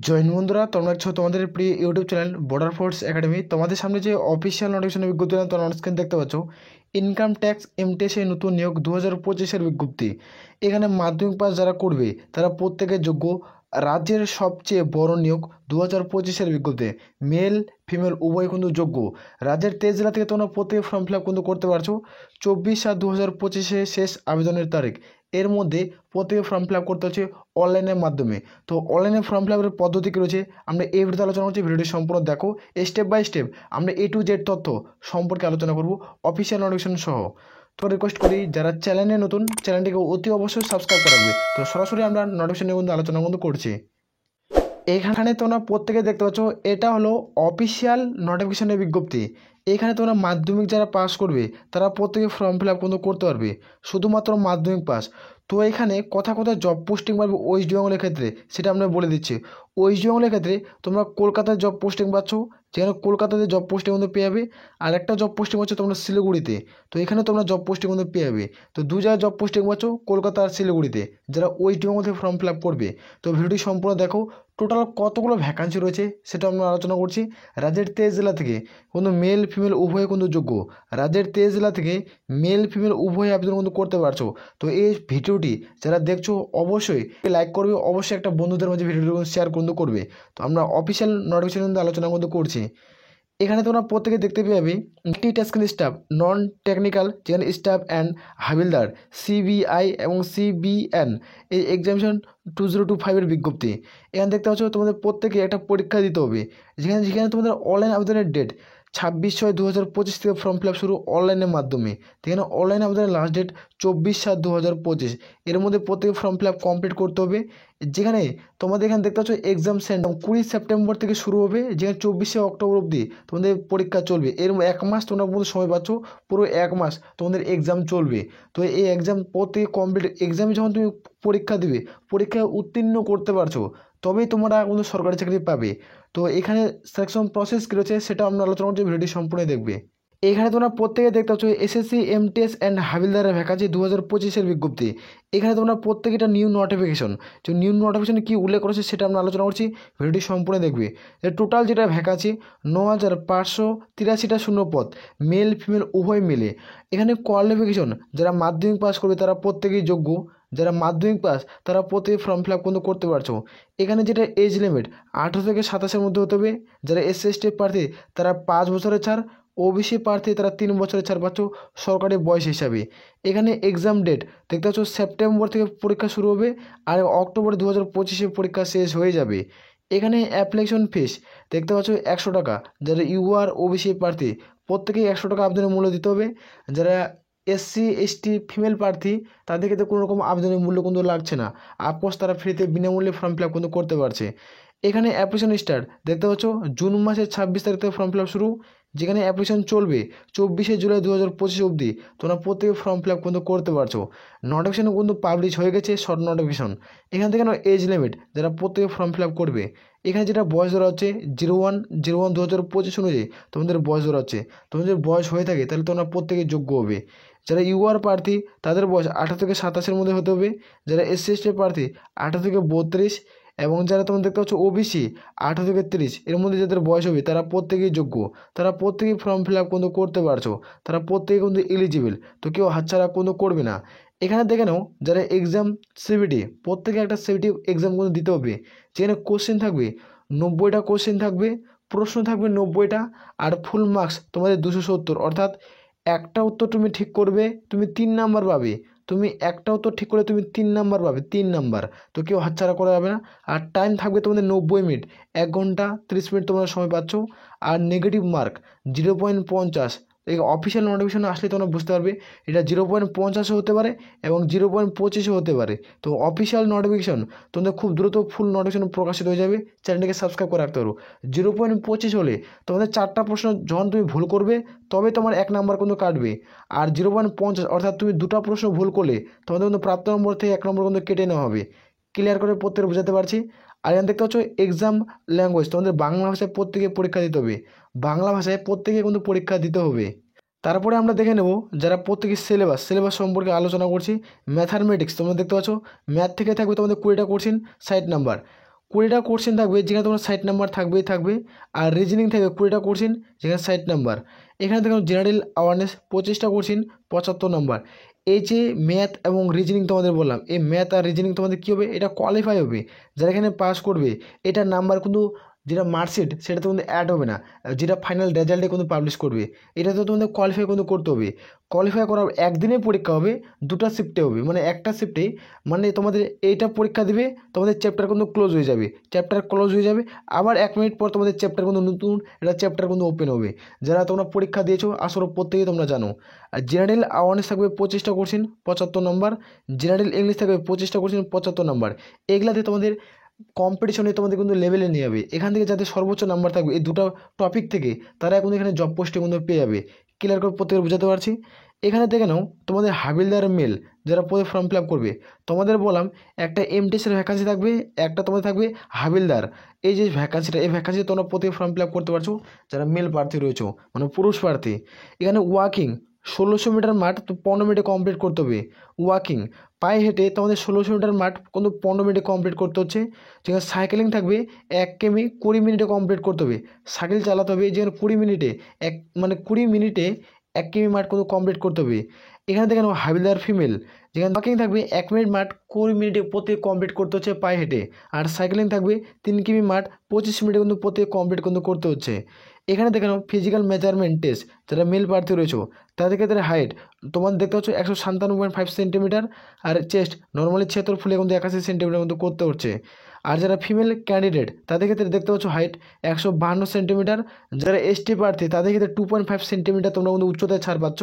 Join বন্ধুরা, তোমরা দেখছো তোমাদের প্রিয় YouTube channel border force academy. তোমাদের সামনে যে অফিসিয়াল নোটিফিকেশন বিজ্ঞপ্তি তোমরা অন স্ক্রিন দেখতে পাচ্ছ, ইনকাম ট্যাক্স এমটিএসে নতুন নিয়োগ 2025-এর বিজ্ঞপ্তি। এখানে মাধ্যমিক পাস যারা করবে তারা প্রত্যেকে যোগ্য। রাজ্যের সবচেয়ে বড় নিয়োগ 2025-এর বিজ্ঞপ্তি, মেল ফিমেল উভয় কিন্তু যোগ্য। রাজ্যের 23 জেলা থেকে তোমরা প্রত্যেকে ফর্ম ফিল আপ কিন্তু করতে পারছো। 24/7/2025 শেষ আবেদনের তারিখ। এর মধ্যে প্রত্যেকে ফর্ম ফিল আপ করতে হচ্ছে অনলাইনের মাধ্যমে। তো অনলাইনে ফর্ম ফিল আপের পদ্ধতি কী রয়েছে আমরা এই ভিডিওতে আলোচনা করছি। ভিডিওটি সম্পূর্ণ দেখো, স্টেপ বাই স্টেপ আমরা A to Z তথ্য সম্পর্কে আলোচনা করব অফিসিয়াল নোটিফিকেশন সহ। তো রিকোয়েস্ট করি যারা চ্যানেলে নতুন, চ্যানেলটিকে অতি অবশ্যই সাবস্ক্রাইব করে রাখবে। তো সরাসরি আমরা নোটিফিকেশনের কিন্তু আলোচনা কিন্তু করছি। এখানে তোমরা প্রত্যেকে দেখতে পাচ্ছ, এটা হলো অফিসিয়াল নোটিফিকেশনের বিজ্ঞপ্তি। এখানে তোমরা মাধ্যমিক যারা পাস করবে তারা প্রত্যেকে ফর্ম ফিল আপ কিন্তু করতে পারবে, শুধুমাত্র মাধ্যমিক পাস। তো এখানে কথা জব পোস্টিং পাবে ওয়েস্ট বেঙ্গলের ক্ষেত্রে, সেটা আমরা বলে দিচ্ছি। ওয়েস্ট বেঙ্গলের ক্ষেত্রে তোমরা কলকাতায় জব পোস্টিং পাচ্ছ, যেখানে কলকাতাতে জব পোস্টিং কিন্তু পেয়ে যাবে। আর একটা জব পোস্টিং হচ্ছে তোমরা শিলিগুড়িতে, তো এখানে তোমরা জব পোস্টিং কিন্তু পেয়ে যাবে। তো দু জায়গায় জব পোস্টিং পাচ্ছ, কলকাতা আর শিলিগুড়িতে, যারা ওয়েস্ট বেঙ্গল থেকে ফর্ম ফিল আপ করবে। তো ভিডিওটি সম্পূর্ণ দেখো, টোটাল কতগুলো ভ্যাকান্সি রয়েছে সেটা আমরা আলোচনা করছি। রাজ্যের 23 জেলা থেকে কিন্তু মেল ফিমেল উভয় কিন্তু যোগ্য। রাজ্যের 23 জেলা থেকে মেল ফিমেল উভয় আবেদন কিন্তু করতে পারছো। তো এই ভিডিওটি যারা দেখছো অবশ্যই লাইক করবে, অবশ্যই একটা বন্ধুদের মাঝে ভিডিওটি শেয়ার কিন্তু করবে। তো আমরা অফিসিয়াল নোটিফিকেশন কিন্তু আলোচনা কিন্তু করছি। এখানে তোমরা প্রত্যেকে দেখতে পেয়ে multi tasking staff, non technical যেখানে স্টাফ অ্যান্ড হাবিলদার, সিবিআই এবং সিবিএন এই এক্সামিনেশন 2025-এর বিজ্ঞপ্তি। এখানে দেখতে পাচ্ছ তোমাদের প্রত্যেকে একটা পরীক্ষা দিতে হবে, যেখানে যেখানে তোমাদের অনলাইন আবেদনের ডেট 26/6/2025 থেকে ফর্ম ফিল আপ শুরু অনলাইনের মাধ্যমে। এখানে অনলাইন আবেদনের লাস্ট ডেট 24/7/2025। এর মধ্যে প্রত্যেকে ফর্ম ফিল আপ কমপ্লিট করতে হবে। যেখানে তোমাদের এখানে দেখতে পাচ্ছ এক্সাম সেন্টার 20 সেপ্টেম্বর থেকে শুরু হবে, যেখানে 24শে অক্টোবর অবধি তোমাদের পরীক্ষা চলবে। এর এক মাস তোমরা পর্যন্ত সময় পাচ্ছ, পুরো এক মাস তোমাদের এক্সাম চলবে। তো এই এক্সাম প্রত্যেকে কমপ্লিট, এক্সামে যখন তুমি পরীক্ষা দিবে, পরীক্ষায় উত্তীর্ণ করতে পারছো তবেই তোমরা কিন্তু সরকারি চাকরি পাবে। তো এখানে সিলেকশন প্রসেস কী রয়েছে সেটা আমরা আলোচনা করছি, ভিডিওটি সম্পূর্ণ দেখবে। এখানে তোমরা প্রত্যেকে দেখতে পাচ্ছ এসএসসি এমটিএস অ্যান্ড হাবিলদারের ভ্যাকান্সি 2025-এর বিজ্ঞপ্তি। এখানে তোমরা প্রত্যেকে এটা নিউ নোটিফিকেশন, যে নিউ নোটিফিকেশনে কী উল্লেখ করেছে সেটা আমরা আলোচনা করছি, ভিডিওটি সম্পূর্ণ দেখবে। টোটাল যেটা ভ্যাকান্সি 9,583টা শূন্যপদ, মেল ফিমেল উভয় মিলে। এখানে কোয়ালিফিকেশন যারা মাধ্যমিক পাস করবে তারা প্রত্যেকেই যোগ্য। যারা মাধ্যমিক পাস তারা প্রত্যেকে ফর্ম ফিল আপ কিন্তু করতে পারছো। এখানে যেটা এজ লিমিট 18 থেকে 27-এর মধ্যে হতে হবে। যারা এসসি এসটি প্রার্থী তারা 5 বছরের ছাড়, ওবিসি প্রার্থী তারা 3 বছরের ছাড় পাচ্ছ সরকারি বয়স হিসাবে। এখানে এক্সাম ডেট দেখতে পাচ্ছ সেপ্টেম্বর থেকে পরীক্ষা শুরু হবে, আর অক্টোবর 2025-এ পরীক্ষা শেষ হয়ে যাবে। এখানে অ্যাপ্লিকেশন ফিস দেখতে পাচ্ছ 100 টাকা। যারা ইউআর ওবিসি প্রার্থী প্রত্যেকেই 100 টাকা আবেদনের মূল্য দিতে হবে। যারা এসসি এসটি ফিমেল প্রার্থী তাদেরকে তো কোনো রকম আবেদনের মূল্য কিন্তু লাগছে না, আপোস তারা ফ্রিতে বিনামূল্যে ফর্ম ফিল আপ কিন্তু করতে পারছে। এখানে অ্যাপ্লিকেশন স্টার্ট দেখতে পাচ্ছ জুন মাসের 26 তারিখ থেকে ফর্ম ফিল আপ শুরু, যেখানে অ্যাপ্লিকেশন চলবে 24শে জুলাই 2025 অবধি। তোমরা প্রত্যেকে ফর্ম ফিল আপ কিন্তু করতে পারছো। নোটিফিকেশন কিন্তু পাবলিশ হয়ে গেছে, শর্ট নোটিফিকেশন। এখান থেকে এজ লিমিট যারা প্রত্যেকে ফর্ম ফিল আপ করবে, এখানে যেটা বয়স ধরা হচ্ছে 01/01/2025 অনুযায়ী তোমাদের বয়স ধরা হচ্ছে। তোমাদের বয়স হয়ে থাকে তাহলে তোমরা প্রত্যেকে যোগ্য হবে। যারা ইউআর প্রার্থী তাদের বয়স 18 থেকে 27-এর মধ্যে হতে হবে। যারা এসসি এসটি প্রার্থী 18 থেকে 32, এবং যারা তোমরা দেখতে পাচ্ছ ওবিসি 18 থেকে 30 এর মধ্যে যাদের বয়স হবে তারা প্রত্যেকেই যোগ্য। তারা প্রত্যেকেই ফর্ম ফিল আপ কিন্তু করতে পারছো, তারা প্রত্যেকে কিন্তু এলিজিবল। তো কেউ হাতছাড়া কিন্তু করবে না। এখানে দেখে নাও যারা এক্সাম সিবিটি, প্রত্যেকে একটা সিবিটি এক্সাম কিন্তু দিতে হবে, যেখানে কোশ্চেন থাকবে 90টা কোশ্চেন থাকবে, প্রশ্ন থাকবে 90টা, আর ফুল মার্কস তোমাদের 270। অর্থাৎ একটা উত্তর তুমি ঠিক করবে তুমি 3 নাম্বার পাবে, তুমি একটা উত্তর ঠিক করে তুমি 3 নাম্বার পাবে, 3 নাম্বার। তো কেউ হাতছাড়া করা যাবে না। আর টাইম থাকবে তোমাদের 90 মিনিট, 1 ঘন্টা 30 মিনিট তোমরা সময় পাচ্ছ। আর নেগেটিভ মার্ক 0.50। এই অফিসিয়াল নোটিফিকেশন আসলে তোমরা বুঝতে পারবে এটা 0.50 হতে পারে এবং 0.25 হতে পারে। তো অফিসিয়াল নোটিফিকেশন তোমাদের খুব দ্রুত ফুল নোটিফিকেশন প্রকাশিত হয়ে যাবে, চ্যানেলটিকে সাবস্ক্রাইব করে রাখতে পারো। 0.25 হলে তোমাদের 4টা প্রশ্ন যখন তুমি ভুল করবে তবে তোমার 1 নাম্বার কিন্তু কাটবে। আর 0.50 অর্থাৎ তুমি 2টা প্রশ্ন ভুল করলে তোমাদের কিন্তু প্রাপ্ত নম্বর থেকে 1 নম্বর কিন্তু কেটে নেওয়া হবে। ক্লিয়ার করে প্রত্যেকে বোঝাতে পারছি। আর এখানে দেখতে পাচ্ছ এক্সাম ল্যাঙ্গুয়েজ তোমাদের বাংলা ভাষায় প্রত্যেকে পরীক্ষা দিতে হবে, বাংলা ভাষায় প্রত্যেকে কিন্তু পরীক্ষা দিতে হবে। তারপরে আমরা দেখে নেব যারা প্রত্যেকে সিলেবাস সম্পর্কে আলোচনা করছি। ম্যাথামেটিক্স তোমরা দেখতে পাচ্ছ ম্যাথ থেকে থাকবে তোমাদের 20টা কোশ্চেন, 60 নাম্বার। 20টা কোশ্চেন থাকবে যেখানে তোমার 60 নাম্বার থাকবেই থাকবে, আর রিজনিং থাকবে 20টা কোশ্চেন যেখানে 60 নাম্বার। এখানে দেখো জেনারেল অ্যাওয়ারনেস 25টা কোশ্চেন 75 নাম্বার। এই যে ম্যাথ এবং রিজনিং তোমাদের বললাম, এই ম্যাথ আর রিজনিং তোমাদের কী হবে, এটা কোয়ালিফাই হবে। যারা এখানে পাস করবে এটার নাম্বার কিন্তু যেটা মার্কশিট সেটা তোমাদের অ্যাড হবে না, যেটা ফাইনাল রেজাল্টে কিন্তু পাবলিশ করবে। এটা তো তোমাদের কোয়ালিফাই কিন্তু করতে হবে। কোয়ালিফাই করার একদিনে পরীক্ষা হবে, 2টা শিফটে হবে, মানে একটা শিফটে মানে তোমাদের এইটা পরীক্ষা দিবে, তোমাদের চ্যাপ্টার কিন্তু ক্লোজ হয়ে যাবে, চ্যাপ্টার ক্লোজ হয়ে যাবে, আবার 1 মিনিট পর তোমাদের চ্যাপ্টার কিন্তু নতুন একটা চ্যাপ্টার কিন্তু ওপেন হবে। যারা তোমরা পরীক্ষা দিয়েছো আসলে প্রত্যেকেই তোমরা জানো। আর জেনারেল অ্যাওয়ারনেস থাকবে 25টা কোশ্চেন 75 নম্বর, জেনারেল ইংলিশ থাকবে 25টা কোশ্চেন 75 নম্বর। এগুলাতে তোমাদের কম্পিটিশনে তোমাদের কিন্তু লেভেলে নিয়ে যাবে। এখান থেকে যাদের সর্বোচ্চ নাম্বার থাকবে এই দুটো টপিক থেকে, তারা কিন্তু এখানে জব পোস্টে কিন্তু পেয়ে যাবে। ক্লিয়ার করে প্রত্যেকে বোঝাতে পারছি। এখানে দেখে নাও তোমাদের হাবিলদার মেল যারা পদে ফর্ম ফিল আপ করবে, তোমাদের বললাম একটা এমটিএসের ভ্যাকান্সি থাকবে, একটা তোমাদের থাকবে হাবিলদার। এই যে ভ্যাকান্সিটা, এই ভ্যাকান্সি তোমরা প্রতি ফর্ম ফিল আপ করতে পারছো যারা মেল প্রার্থী রয়েছে, মানে পুরুষ প্রার্থী। এখানে ওয়াকিং 1600 মিটার মাঠ তো 15 মিনিটে কমপ্লিট করতে হবে। ওয়াকিং পায়ে হেঁটে তোমাদের 1600 মিটার মাঠ কিন্তু 15 মিনিটে কমপ্লিট করতে হচ্ছে। যেখানে সাইকেলিং থাকবে 1 কিমি 20 মিনিটে কমপ্লিট করতে হবে। সাইকেল চালাতে হবে যেখানে 20 মিনিটে 20 মিনিটে 1 কিমি মাঠ কিন্তু কমপ্লিট করতে হবে। এখানে দেখেন হাবিলদার ফিমেল, যেখানে ওয়াকিং থাকবে 1 মিনিট মাঠ 20 মিনিটে প্রত্যেক কমপ্লিট করতে হচ্ছে পায়ে হেঁটে, আর সাইকেলিং থাকবে 3 কিমি মাঠ 25 মিনিটে কিন্তু প্রত্যেক কমপ্লিট কিন্তু করতে হচ্ছে। এখানে দেখে নাও ফিজিক্যাল মেজারমেন্ট টেস্ট যারা মেল প্রার্থী রয়েছে তাদের ক্ষেত্রে হাইট তোমার দেখতে পাচ্ছ 157.5 সেন্টিমিটার, আর চেস্ট নর্মালি 76 ফুলে কিন্তু 81 সেন্টিমিটার কিন্তু করতে হচ্ছে। আর যারা ফিমেল ক্যান্ডিডেট তাদের ক্ষেত্রে দেখতে পাচ্ছ হাইট 152 সেন্টিমিটার। যারা এসটি প্রার্থী তাদের ক্ষেত্রে 2.5 সেন্টিমিটার তোমরা কিন্তু উচ্চতায় ছাড় পাচ্ছ,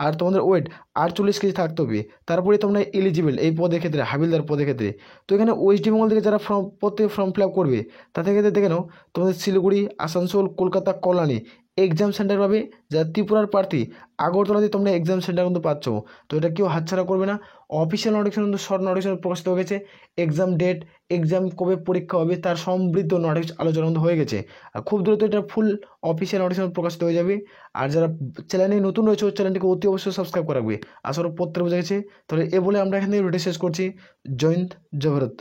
আর তোমাদের ওয়েট 48 কেজি থাকতে হবে, তারপরে তোমরা এলিজিবল এই পদের ক্ষেত্রে, হাবিলদার পদের ক্ষেত্রে। তো এখানে ওয়েস্ট বেঙ্গল থেকে যারা প্রত্যেক ফর্ম ফিল আপ করবে তাদের ক্ষেত্রে দেখে নাও তোমাদের শিলিগুড়ি, আসানসোল, কলকাতা, কল্যাণী এক্সাম সেন্টার পাবে। যারা ত্রিপুরার প্রার্থী আগরতলাতে তোমরা এক্সাম সেন্টার কিন্তু পাচ্ছ। তো এটা কেউ হাতছাড়া করবে না। অফিসিয়াল নোটিফিকেশন কিন্তু শর্ট নোটিফিকেশন প্রকাশিত হয়ে গেছে। এক্সাম ডেট, এক্সাম কবে পরীক্ষা হবে তার সমৃদ্ধ নোটিফিকেশন আলোচনা কিন্তু হয়ে গেছে, আর খুব দ্রুত এটা ফুল অফিসিয়াল নোটিফিকেশন প্রকাশিত হয়ে যাবে। আর যারা চ্যানেলে নতুন রয়েছে ওই চ্যানেলটিকে অতি অবশ্যই সাবস্ক্রাইব করা রাখবে। আসলে প্রত্যেক বোঝা গেছে। তাহলে এ বলে আমরা এখানে ভিডিও শেষ করছি। জয় হিন্দ, জয় ভারত।